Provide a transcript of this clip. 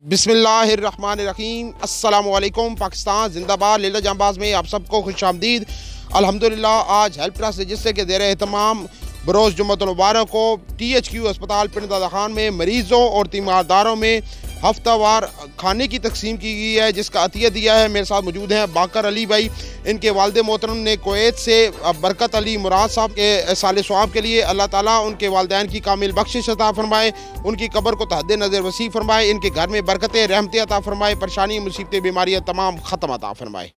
बिस्मिल्लाहिर्रहमानिर्रहीम। अस्सलामु अलैकुम। पाकिस्तान जिंदाबाद। लीला जांबाज में आप सबको खुश आमदीद। अल्हम्दुलिल्लाह आज हेल्प ट्रस्ट रजिस्टर के ज़ेर एहतमाम बरोज़ जुम्मतुल मुबारक को THQ अस्पताल पिंड दादा खान में मरीज़ों और तीमारदारों में हफ्तावार खाने की तकसीम की गई है, जिसका अतिया दिया है। मेरे साथ मौजूद हैं बाकर अली भाई, इनके वालिद मोहतरम ने कुवैत से बरकत अली मुराद साहब के साले सवाब के लिए अल्लाह ताला उनके वालिदैन की कामिल बख्शिश अता फरमाए, उनकी कब्र को तहद नज़र वसी फरमाए, इनके घर में बरकतें रहमतें अता फरमाए, परेशानी मुसीबतें बीमारियाँ तमाम ख़त्म अता फरमाए।